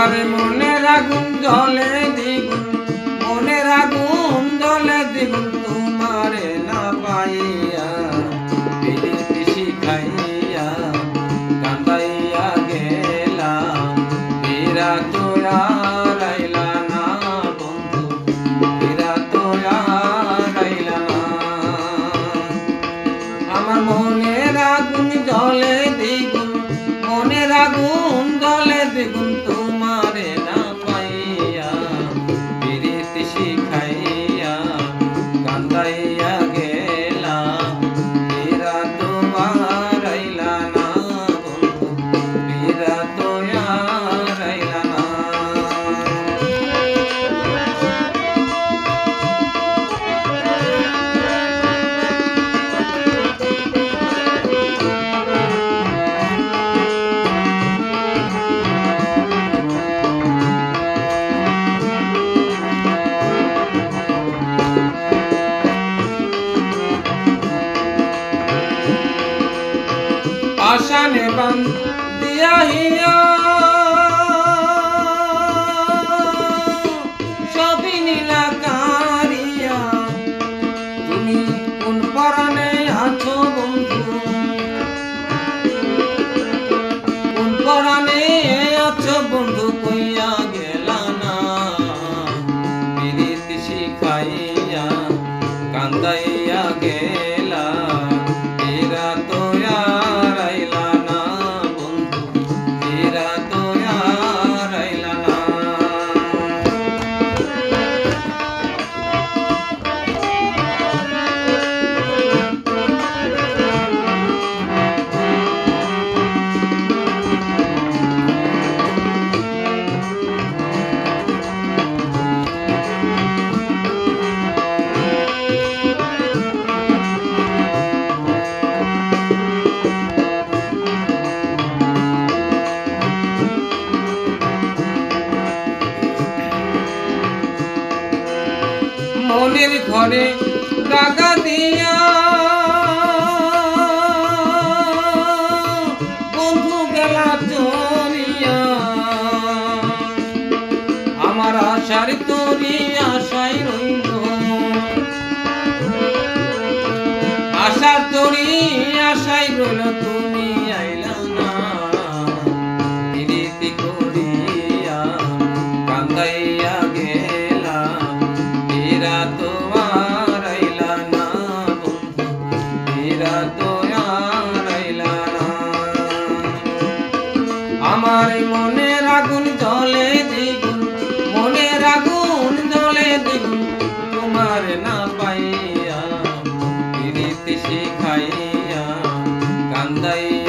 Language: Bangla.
আমার মনের আগুন জ্বলে দ্বিগুণ, মনের আগুন জ্বলে দ্বিগুণ, তোমারে না পাইয়া প্রীতি শিখাইয়া কান্দাইয়া গেলাম। ফিরা তো আর আইলা না বন্ধু, ফিরা তো আর আইলা না। আমার মনের আগুন জ্বলে দ্বিগুণ, মনের আগুন জ্বলে দ্বিগুণ, তোমারে না পাইয়া প্রীতি শিখাইয়া কান্দাইয়া গেলাম। ফিরা তো আর আইলা না বন্ধু, ফিরা তো আর আইলা না। আশানে বান্ধিয়া হিয়া সবই নীলা কারিয়া, তুমি কোন পরাণে আছো বন্ধু, কোন পরাণে আছো বন্ধু, কইয়া গেলা না প্রীতি শিখাইয়া কান্দাইয়া গেলা। ফিরা তো আর আইলা না বন্ধু, ফিরা তো আর আইলা না। মনের ঘরে দাগা দিয়া বন্ধু গেলা চলিয়া, আমার আশার তরি আশাই রইল, আশার তরি আশাই রইল, তুমি আইলা না প্রীতি করিয়া কান্দাইয়া গেলাম। ফিরা তো আর আইলা না বন্ধু, ফিরা তো আর আইলা না। আমার মনের আগুন জ্বলে দ্বিগুণ, মনের আগুন জ্বলে দ্বিগুণ, তোমার না পাইয়া প্রীতি শিখাইয়া কান্দাইয়া